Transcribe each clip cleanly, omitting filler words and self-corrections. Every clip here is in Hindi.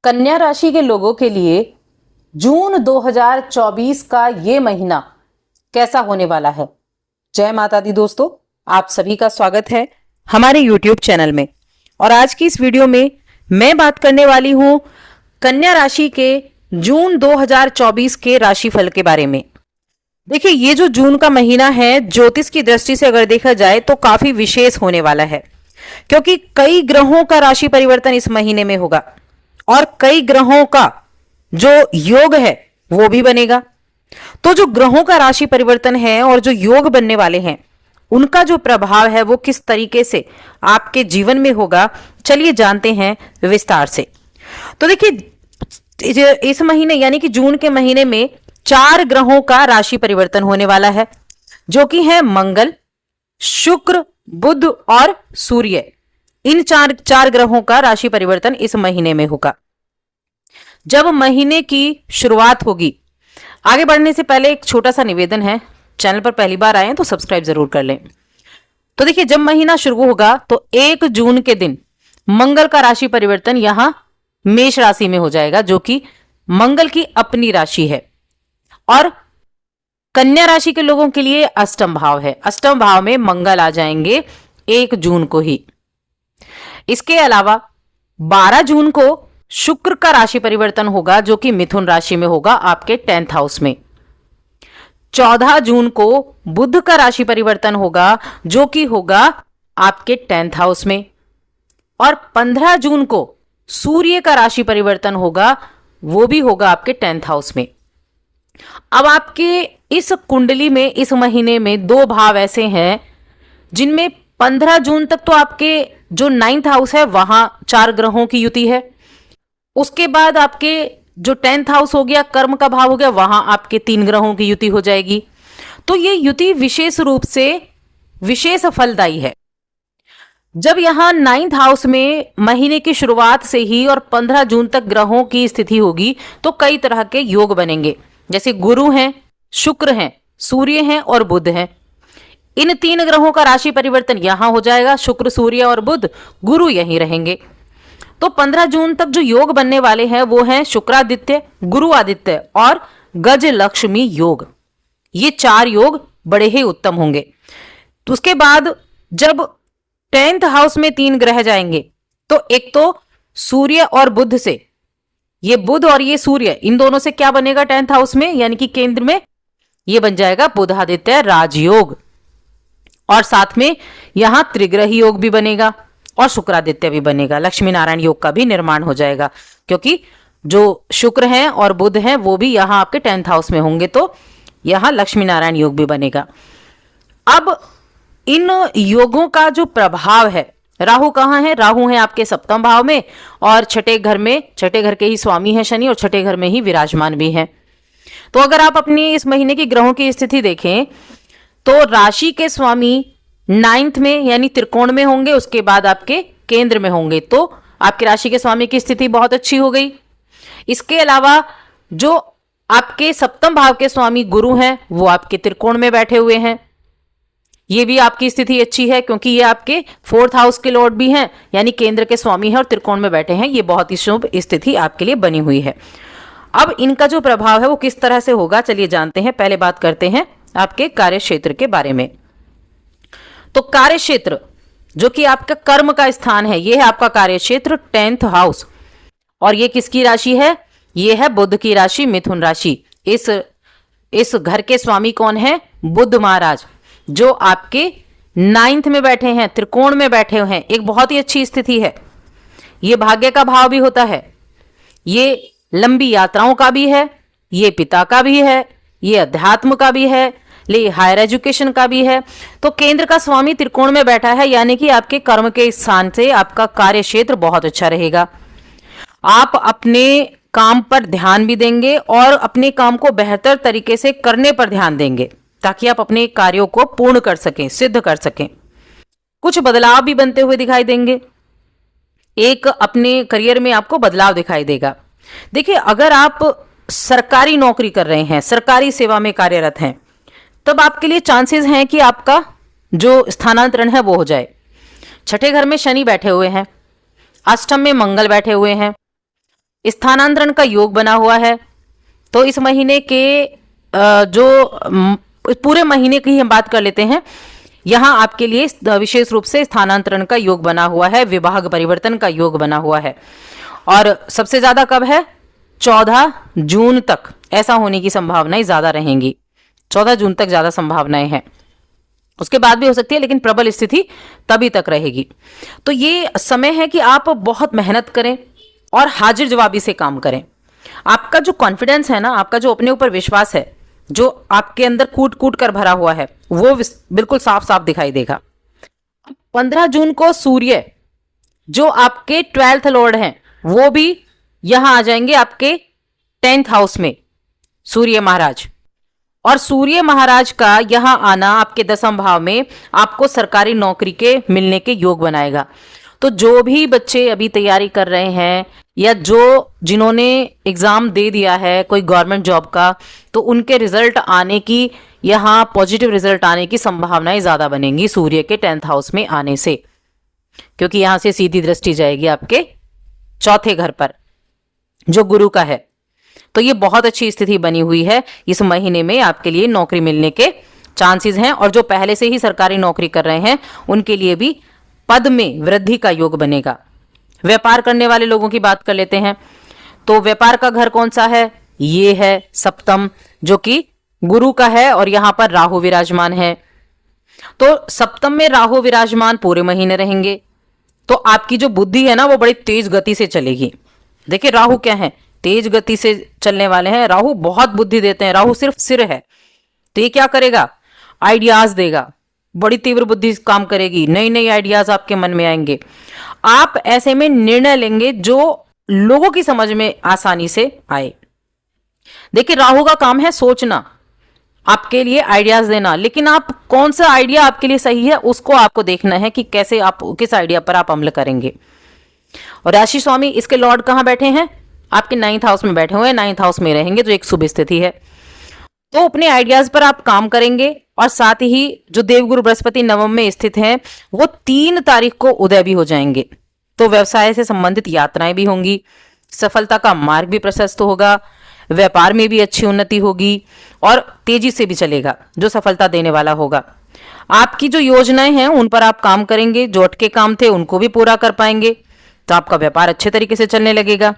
कन्या राशि के लोगों के लिए जून 2024 का ये महीना कैसा होने वाला है। जय माता दी दोस्तों, आप सभी का स्वागत है हमारे YouTube चैनल में। और आज की इस वीडियो में मैं बात करने वाली हूं कन्या राशि के जून 2024 के राशिफल के बारे में। देखिए, ये जो जून का महीना है, ज्योतिष की दृष्टि से अगर देखा जाए तो काफी विशेष होने वाला है, क्योंकि कई ग्रहों का राशि परिवर्तन इस महीने में होगा और कई ग्रहों का जो योग है वो भी बनेगा। तो जो ग्रहों का राशि परिवर्तन है और जो योग बनने वाले हैं, उनका जो प्रभाव है वो किस तरीके से आपके जीवन में होगा, चलिए जानते हैं विस्तार से। तो देखिए, इस महीने यानी कि जून के महीने में 4 ग्रहों का राशि परिवर्तन होने वाला है, जो कि है मंगल, शुक्र, बुध और सूर्य। इन चार ग्रहों का राशि परिवर्तन इस महीने में होगा। जब महीने की शुरुआत होगी, आगे बढ़ने से पहले एक छोटा सा निवेदन है, चैनल पर पहली बार आए हैं तो सब्सक्राइब जरूर कर लें। तो देखिए, जब महीना शुरू होगा तो 1 जून के दिन मंगल का राशि परिवर्तन यहां मेष राशि में हो जाएगा, जो कि मंगल की अपनी राशि है। और कन्या राशि के लोगों के लिए अष्टम भाव है, अष्टम भाव में मंगल आ जाएंगे 1 जून को ही। इसके अलावा 12 जून को शुक्र का राशि परिवर्तन होगा, जो कि मिथुन राशि में होगा, आपके 10th हाउस में। 14 जून को बुध का राशि परिवर्तन होगा, जो कि होगा आपके 10th हाउस में। और 15 जून को सूर्य का राशि परिवर्तन होगा, वो भी होगा आपके 10th हाउस में। अब आपके इस कुंडली में इस महीने में 2 भाव ऐसे हैं जिनमें 15 जून तक तो आपके जो 9th हाउस है वहां 4 ग्रहों की युति है। उसके बाद आपके जो 10th हाउस हो गया, कर्म का भाव हो गया, वहां आपके 3 ग्रहों की युति हो जाएगी। तो ये युति विशेष रूप से विशेष फलदायी है। जब यहां 9th हाउस में महीने की शुरुआत से ही और 15 जून तक ग्रहों की स्थिति होगी तो कई तरह के योग बनेंगे, जैसे गुरु हैं, शुक्र हैं, सूर्य हैं और बुध हैं। इन 3 ग्रहों का राशि परिवर्तन यहां हो जाएगा, शुक्र, सूर्य और बुध, गुरु यहीं रहेंगे। तो 15 जून तक जो योग बनने वाले हैं वो हैं शुक्रादित्य, गुरु आदित्य और गज लक्ष्मी योग। ये 4 योग बड़े ही उत्तम होंगे। तो उसके बाद जब 10th हाउस में 3 ग्रह जाएंगे तो एक तो सूर्य और बुध से, ये बुध और ये सूर्य, इन दोनों से क्या बनेगा 10th हाउस में यानी कि केंद्र में, ये बन जाएगा बुधादित्य राजयोग। और साथ में यहां त्रिग्रही योग भी बनेगा और शुक्रादित्य भी बनेगा, लक्ष्मी नारायण योग का भी निर्माण हो जाएगा, क्योंकि जो शुक्र हैं और बुध हैं वो भी यहां आपके 10th हाउस में होंगे, तो यहां लक्ष्मी नारायण योग भी बनेगा। अब इन योगों का जो प्रभाव है, राहु कहाँ है, राहु है आपके 7th भाव में और छठे घर में, छठे घर के ही स्वामी है शनि और छठे घर में ही विराजमान भी है। तो अगर आप अपनी इस महीने की ग्रहों की स्थिति देखें तो राशि के स्वामी 9th में यानी त्रिकोण में होंगे, उसके बाद आपके केंद्र में होंगे, तो आपकी राशि के स्वामी की स्थिति बहुत अच्छी हो गई। इसके अलावा जो आपके 7th भाव के स्वामी गुरु हैं वो आपके त्रिकोण में बैठे हुए हैं, ये भी आपकी स्थिति अच्छी है, क्योंकि ये आपके 4th हाउस के लॉर्ड भी हैं, यानी केंद्र के स्वामी हैं और त्रिकोण में बैठे हैं। ये बहुत ही शुभ स्थिति आपके लिए बनी हुई है। अब इनका जो प्रभाव है वो किस तरह से होगा, चलिए जानते हैं। पहले बात करते हैं आपके कार्य क्षेत्र के बारे में। तो कार्य क्षेत्र जो कि आपका कर्म का स्थान है, ये है आपका कार्य क्षेत्र 10th हाउस। और ये किसकी राशि है, ये है बुध की राशि, मिथुन राशि। इस घर के स्वामी कौन है, बुध महाराज, जो आपके 9th में बैठे हैं, त्रिकोण में बैठे हुए हैं। एक बहुत ही अच्छी स्थिति है। ये भाग्य का भाव भी होता है, ये लंबी यात्राओं का भी है, ये पिता का भी है, ये अध्यात्म का भी है, ले हायर एजुकेशन का भी है। तो केंद्र का स्वामी त्रिकोण में बैठा है, यानी कि आपके कर्म के स्थान से आपका कार्य क्षेत्र बहुत अच्छा रहेगा। आप अपने काम पर ध्यान भी देंगे और अपने काम को बेहतर तरीके से करने पर ध्यान देंगे, ताकि आप अपने कार्यों को पूर्ण कर सकें, सिद्ध कर सकें। कुछ बदलाव भी बनते हुए दिखाई देंगे, एक अपने करियर में आपको बदलाव दिखाई देगा। देखिए, अगर आप सरकारी नौकरी कर रहे हैं, सरकारी सेवा में कार्यरत हैं, तब आपके लिए चांसेस हैं कि आपका जो स्थानांतरण है वो हो जाए। छठे घर में शनि बैठे हुए हैं, अष्टम में मंगल बैठे हुए हैं, स्थानांतरण का योग बना हुआ है। तो इस महीने के पूरे महीने की हम बात कर लेते हैं। यहां आपके लिए विशेष रूप से स्थानांतरण का योग बना हुआ है, विभाग परिवर्तन का योग बना हुआ है। और सबसे ज्यादा कब है? 14 जून तक ऐसा होने की संभावनाएं ज्यादा रहेंगी। 14 जून तक ज्यादा संभावनाएं हैं, उसके बाद भी हो सकती है, लेकिन प्रबल स्थिति तभी तक रहेगी। तो ये समय है कि आप बहुत मेहनत करें और हाजिर जवाबी से काम करें। आपका जो कॉन्फिडेंस है ना, आपका जो अपने ऊपर विश्वास है, जो आपके अंदर कूट कूट कर भरा हुआ है, वो बिल्कुल साफ साफ दिखाई देगा। 15 जून को सूर्य जो आपके 12th लॉर्ड हैं, वो भी यहां आ जाएंगे आपके 10th हाउस में, सूर्य महाराज। और सूर्य महाराज का यहां आना आपके 10वें भाव में आपको सरकारी नौकरी के मिलने के योग बनाएगा। तो जो भी बच्चे अभी तैयारी कर रहे हैं या जिन्होंने एग्जाम दे दिया है कोई गवर्नमेंट जॉब का, तो उनके रिजल्ट आने की, यहां पॉजिटिव रिजल्ट आने की संभावनाएं ज्यादा बनेंगी सूर्य के 10th हाउस में आने से, क्योंकि यहां से सीधी दृष्टि जाएगी आपके 4थे घर पर जो गुरु का है। तो ये बहुत अच्छी स्थिति बनी हुई है। इस महीने में आपके लिए नौकरी मिलने के चांसेस हैं, और जो पहले से ही सरकारी नौकरी कर रहे हैं उनके लिए भी पद में वृद्धि का योग बनेगा। व्यापार करने वाले लोगों की बात कर लेते हैं। तो व्यापार का घर कौन सा है? ये है 7th, जो कि गुरु का है, और यहां पर राहु विराजमान है। तो 7th में राहु विराजमान पूरे महीने रहेंगे। तो आपकी जो बुद्धि है ना, वो बड़ी तेज गति से चलेगी। देखिए राहु क्या है? तेज गति से चलने वाले हैं। राहु बहुत बुद्धि देते हैं। राहु सिर्फ सिर है, तो ये क्या करेगा? आइडियाज देगा, बड़ी तीव्र बुद्धि काम करेगी, नई नई आइडियाज आपके मन में आएंगे। आप ऐसे में निर्णय लेंगे जो लोगों की समझ में आसानी से आए। देखिए राहु का काम है सोचना, आपके लिए आइडियाज देना, लेकिन आप कौन सा आइडिया आपके लिए सही है उसको आपको देखना है कि कैसे आप किस आइडिया पर आप अमल करेंगे। और राशि स्वामी इसके लॉर्ड कहां बैठे हैं? आपके 9th हाउस में बैठे हुए हैं, 9th हाउस में रहेंगे, जो एक शुभ स्थिति है। तो अपने आइडियाज पर आप काम करेंगे। और साथ ही जो देवगुरु बृहस्पति नवम में स्थित हैं, वो 3 तारीख को उदय भी हो जाएंगे। तो व्यवसाय से संबंधित यात्राएं भी होंगी, सफलता का मार्ग भी प्रशस्त होगा, व्यापार में भी अच्छी उन्नति होगी और तेजी से भी चलेगा, जो सफलता देने वाला होगा। आपकी जो योजनाएं हैं उन पर आप काम करेंगे, जो अटके काम थे उनको भी पूरा कर पाएंगे, तो आपका व्यापार अच्छे तरीके से चलने लगेगा।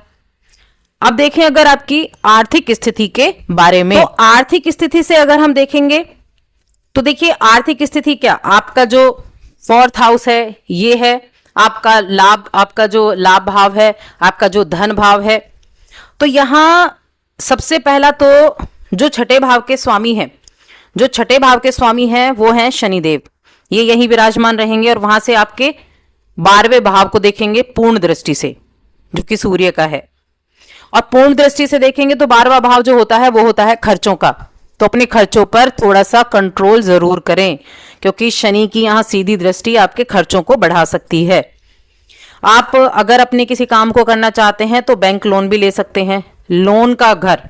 अब देखें अगर आपकी आर्थिक स्थिति के बारे में, तो आर्थिक स्थिति से अगर हम देखेंगे तो देखिए आर्थिक स्थिति क्या, आपका जो 4th हाउस है ये है आपका लाभ, आपका जो लाभ भाव है, आपका जो धन भाव है। तो यहां सबसे पहला तो जो 6ठे भाव के स्वामी हैं, जो 6ठे भाव के स्वामी हैं वो हैं शनिदेव। ये यहीं विराजमान रहेंगे और वहां से आपके 12वें भाव को देखेंगे पूर्ण दृष्टि से, जो कि सूर्य का है। और पूर्ण दृष्टि से देखेंगे तो 12वां भाव जो होता है वो होता है खर्चों का। तो अपने खर्चों पर थोड़ा सा कंट्रोल जरूर करें, क्योंकि शनि की यहां सीधी दृष्टि आपके खर्चों को बढ़ा सकती है। आप अगर अपने किसी काम को करना चाहते हैं तो बैंक लोन भी ले सकते हैं। लोन का घर,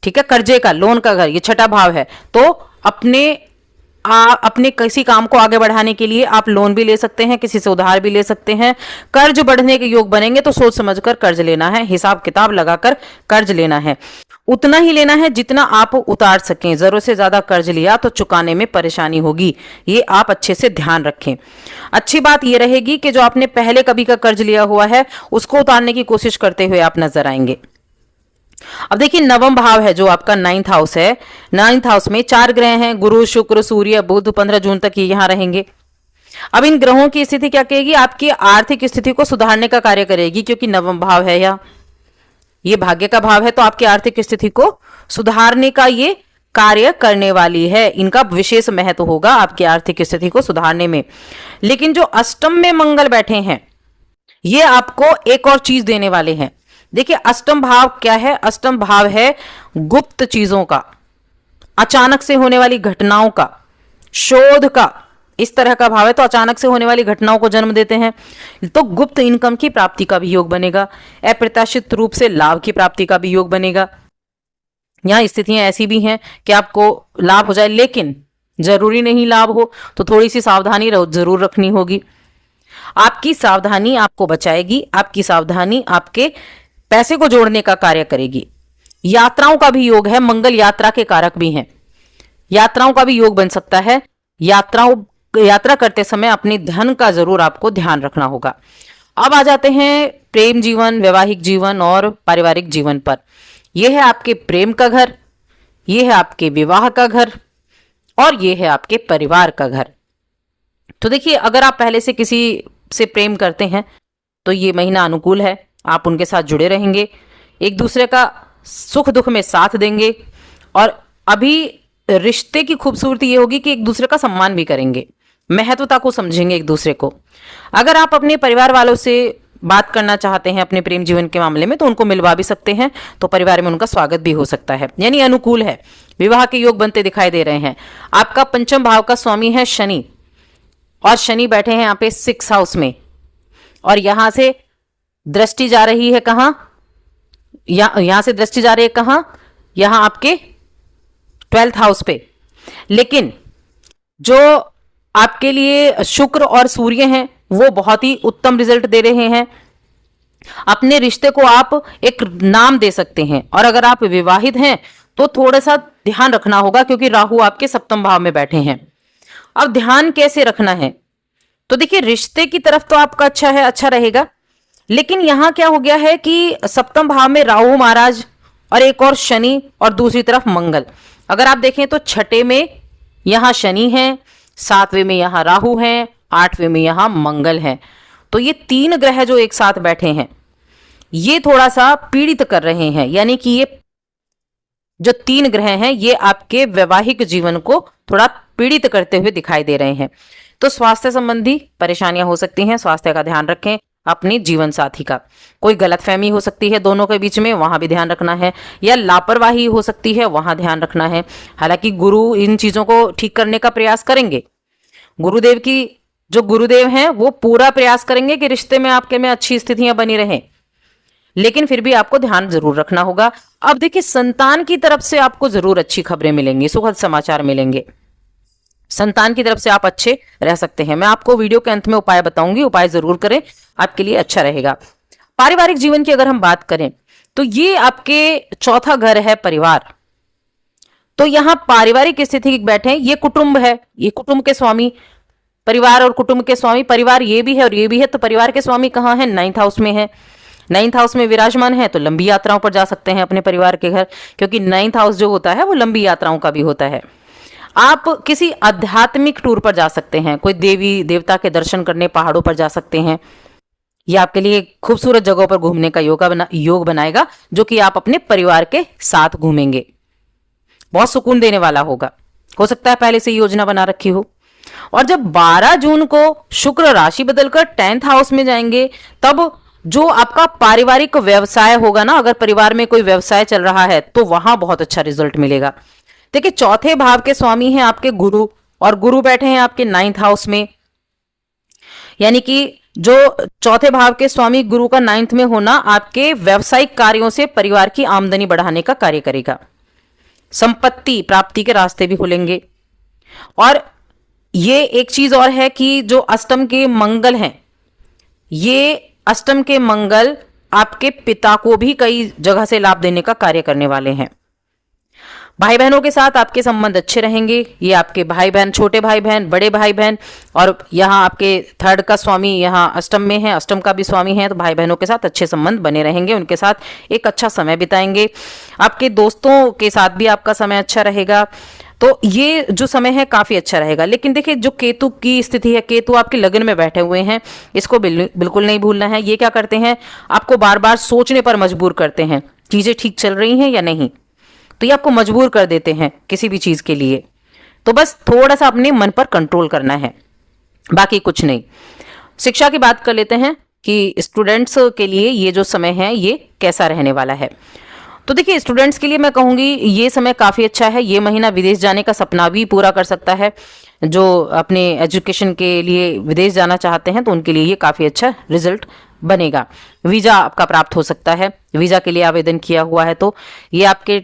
ठीक है, कर्जे का, लोन का घर, ये 6ठा भाव है। तो अपने किसी काम को आगे बढ़ाने के लिए आप लोन भी ले सकते हैं, किसी से उधार भी ले सकते हैं। कर्ज बढ़ने के योग बनेंगे तो सोच समझकर कर्ज लेना है, हिसाब किताब लगाकर कर्ज लेना है। उतना ही लेना है जितना आप उतार सकें। जरूरत से ज्यादा कर्ज लिया तो चुकाने में परेशानी होगी, ये आप अच्छे से ध्यान रखें। अच्छी बात यह रहेगी कि जो आपने पहले कभी का कर्ज लिया हुआ है उसको उतारने की कोशिश करते हुए आप नजर आएंगे। अब देखिए 9वां भाव है जो आपका 9th हाउस है। 9th हाउस में 4 ग्रह हैं, गुरु शुक्र सूर्य बुध। 15 जून तक ये यहां रहेंगे। अब इन ग्रहों की स्थिति क्या कहेगी? आपकी आर्थिक स्थिति को सुधारने का कार्य करेगी, क्योंकि 9वां भाव है या ये भाग्य का भाव है, तो आपकी आर्थिक स्थिति को सुधारने का ये कार्य करने वाली है। इनका विशेष महत्व होगा आपकी आर्थिक स्थिति को सुधारने में। लेकिन जो अष्टम में मंगल बैठे हैं ये आपको एक और चीज देने वाले हैं। देखिए अष्टम भाव क्या है? अष्टम भाव है गुप्त चीजों का, अचानक से होने वाली घटनाओं का, शोध का, इस तरह का भाव है। तो अचानक से होने वाली घटनाओं को जन्म देते हैं। तो गुप्त इनकम की प्राप्ति का भी योग बनेगा, अप्रत्याशित रूप से लाभ की प्राप्ति का भी योग बनेगा। यहाँ स्थितियां ऐसी भी हैं कि आपको लाभ हो जाए, लेकिन जरूरी नहीं लाभ हो, तो थोड़ी सी सावधानी जरूर रखनी होगी। आपकी सावधानी आपको बचाएगी, आपकी सावधानी आपके पैसे को जोड़ने का कार्य करेगी। यात्राओं का भी योग है, मंगल यात्रा के कारक भी हैं, यात्राओं का भी योग बन सकता है। यात्रा करते समय अपने धन का जरूर आपको ध्यान रखना होगा। अब आ जाते हैं प्रेम जीवन, वैवाहिक जीवन और पारिवारिक जीवन पर। यह है आपके प्रेम का घर, यह है आपके विवाह का घर और यह है आपके परिवार का घर। तो देखिए, अगर आप पहले से किसी से प्रेम करते हैं तो ये महीना अनुकूल है, आप उनके साथ जुड़े रहेंगे, एक दूसरे का सुख दुख में साथ देंगे और अभी रिश्ते की खूबसूरती ये होगी कि एक दूसरे का सम्मान भी करेंगे, महत्वता को समझेंगे एक दूसरे को। अगर आप अपने परिवार वालों से बात करना चाहते हैं अपने प्रेम जीवन के मामले में तो उनको मिलवा भी सकते हैं, तो परिवार में उनका स्वागत भी हो सकता है, यानी अनुकूल है। विवाह के योग बनते दिखाई दे रहे हैं। आपका पंचम भाव का स्वामी है शनि और शनि बैठे हैं यहाँ पे 6 हाउस में और यहां से दृष्टि जा रही है कहां, यहां से दृष्टि जा रही है कहां, यहां आपके 12th हाउस पे। लेकिन जो आपके लिए शुक्र और सूर्य हैं वो बहुत ही उत्तम रिजल्ट दे रहे हैं। अपने रिश्ते को आप एक नाम दे सकते हैं और अगर आप विवाहित हैं तो थोड़ा सा ध्यान रखना होगा क्योंकि राहु आपके सप्तम भाव में बैठे हैं। अब ध्यान कैसे रखना है, तो देखिए रिश्ते की तरफ तो आपका अच्छा है, अच्छा रहेगा, लेकिन यहां क्या हो गया है कि सप्तम भाव में राहु महाराज और एक और शनि और दूसरी तरफ मंगल। अगर आप देखें तो छठे में यहां शनि है, 7वें में यहां राहु है, 8वें में यहां मंगल है। तो ये 3 ग्रह जो एक साथ बैठे हैं ये थोड़ा सा पीड़ित कर रहे हैं, यानी कि ये जो 3 ग्रह हैं ये आपके वैवाहिक जीवन को थोड़ा पीड़ित करते हुए दिखाई दे रहे हैं। तो स्वास्थ्य संबंधी परेशानियां हो सकती हैं, स्वास्थ्य का ध्यान रखें। अपने जीवन साथी का कोई गलतफहमी हो सकती है दोनों के बीच में, वहां भी ध्यान रखना है, या लापरवाही हो सकती है, वहां ध्यान रखना है। हालांकि गुरु इन चीजों को ठीक करने का प्रयास करेंगे, जो गुरुदेव हैं वो पूरा प्रयास करेंगे कि रिश्ते में आपके में अच्छी स्थितियां बनी रहें, लेकिन फिर भी आपको ध्यान जरूर रखना होगा। अब देखिए, संतान की तरफ से आपको जरूर अच्छी खबरें मिलेंगी, सुखद समाचार मिलेंगे। संतान की तरफ से आप अच्छे रह सकते हैं। मैं आपको वीडियो के अंत में उपाय बताऊंगी, उपाय जरूर करें, आपके लिए अच्छा रहेगा। पारिवारिक जीवन की अगर हम बात करें तो ये आपके चौथा घर है परिवार। तो यहां पारिवारिक स्थिति बैठे, ये कुटुंब है, ये कुटुंब के स्वामी, परिवार और कुटुंब के स्वामी, परिवार ये भी है और ये भी है। तो परिवार के स्वामी कहां है, 9th हाउस में है। 9th हाउस में विराजमान है तो लंबी यात्राओं पर जा सकते हैं अपने परिवार के घर, क्योंकि 9th हाउस जो होता है वो लंबी यात्राओं का भी होता है। आप किसी आध्यात्मिक टूर पर जा सकते हैं, कोई देवी देवता के दर्शन करने पहाड़ों पर जा सकते हैं। यह आपके लिए खूबसूरत जगहों पर घूमने का योग बनाएगा, जो कि आप अपने परिवार के साथ घूमेंगे, बहुत सुकून देने वाला होगा। हो सकता है पहले से योजना बना रखी हो। और जब 12 जून को शुक्र राशि बदलकर 10th हाउस में जाएंगे, तब जो आपका पारिवारिक व्यवसाय होगा ना, अगर परिवार में कोई व्यवसाय चल रहा है तो वहां बहुत अच्छा रिजल्ट मिलेगा। देखिए, चौथे भाव के स्वामी हैं आपके गुरु और गुरु बैठे हैं आपके 9th हाउस में, यानी कि जो चौथे भाव के स्वामी गुरु का 9th में होना आपके व्यवसायिक कार्यों से परिवार की आमदनी बढ़ाने का कार्य करेगा। संपत्ति प्राप्ति के रास्ते भी खुलेंगे। और ये एक चीज और है कि जो अष्टम के मंगल हैं, ये अष्टम के मंगल आपके पिता को भी कई जगह से लाभ देने का कार्य करने वाले हैं। भाई बहनों के साथ आपके संबंध अच्छे रहेंगे। ये आपके भाई बहन, छोटे भाई बहन, बड़े भाई बहन, और यहाँ आपके 3rd का स्वामी यहाँ अष्टम में है, अष्टम का भी स्वामी है, तो भाई बहनों के साथ अच्छे संबंध बने रहेंगे, उनके साथ एक अच्छा समय बिताएंगे। आपके दोस्तों के साथ भी आपका समय अच्छा रहेगा। तो ये जो समय है काफी अच्छा रहेगा। लेकिन देखिए, जो केतु की स्थिति है, केतु आपके लगन में बैठे हुए हैं, इसको बिल्कुल नहीं भूलना है। ये क्या करते हैं, आपको बार बार सोचने पर मजबूर करते हैं, चीजें ठीक चल रही हैं या नहीं, तो ये आपको मजबूर कर देते हैं किसी भी चीज के लिए। तो बस थोड़ा सा अपने मन पर कंट्रोल करना है, बाकी कुछ नहीं। शिक्षा की बात कर लेते हैं कि स्टूडेंट्स के लिए ये जो समय है ये कैसा रहने वाला है। तो देखिए, स्टूडेंट्स के लिए मैं कहूंगी ये समय काफी अच्छा है। ये महीना विदेश जाने का सपना भी पूरा कर सकता है। जो अपने एजुकेशन के लिए विदेश जाना चाहते हैं तो उनके लिए ये काफी अच्छा रिजल्ट बनेगा। वीजा आपका प्राप्त हो सकता है, वीजा के लिए आवेदन किया हुआ है तो ये आपके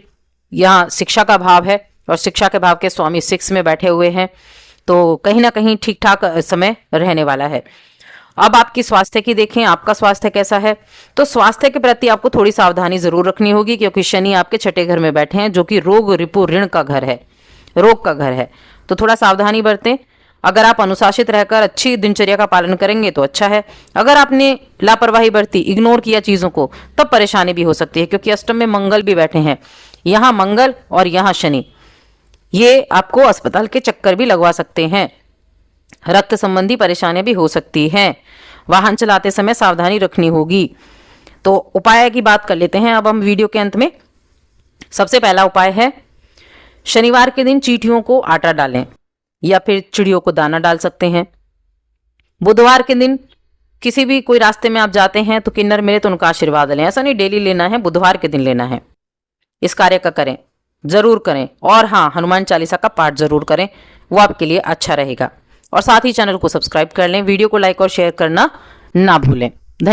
यहाँ शिक्षा का भाव है और शिक्षा के भाव के स्वामी 6 में बैठे हुए हैं, तो कहीं ना कहीं ठीक ठाक समय रहने वाला है। अब आपकी स्वास्थ्य की देखें, आपका स्वास्थ्य कैसा है। तो स्वास्थ्य के प्रति आपको थोड़ी सावधानी जरूर रखनी होगी, क्योंकि शनि आपके छठे घर में बैठे हैं, जो कि रोग रिपु ऋण का घर है, रोग का घर है। तो थोड़ा सावधानी बरतें। अगर आप अनुशासित रहकर अच्छी दिनचर्या का पालन करेंगे तो अच्छा है। अगर आपने लापरवाही बरती, इग्नोर किया चीजों को, तब परेशानी भी हो सकती है, क्योंकि अष्टम में मंगल भी बैठे हैं। यहां मंगल और यहां शनि, ये आपको अस्पताल के चक्कर भी लगवा सकते हैं। रक्त संबंधी परेशानियां भी हो सकती हैं। वाहन चलाते समय सावधानी रखनी होगी। तो उपाय की बात कर लेते हैं अब हम वीडियो के अंत में। सबसे पहला उपाय है, शनिवार के दिन चींटियों को आटा डालें या फिर चिड़ियों को दाना डाल सकते हैं। बुधवार के दिन किसी भी कोई रास्ते में आप जाते हैं तो किन्नर मिले तो उनका आशीर्वाद लें। ऐसा नहीं डेली लेना है, बुधवार के दिन लेना है। इस कार्य का करें, जरूर करें। और हाँ, हनुमान चालीसा का पाठ जरूर करें, वो आपके लिए अच्छा रहेगा। और साथ ही चैनल को सब्सक्राइब कर लें, वीडियो को लाइक और शेयर करना ना भूलें।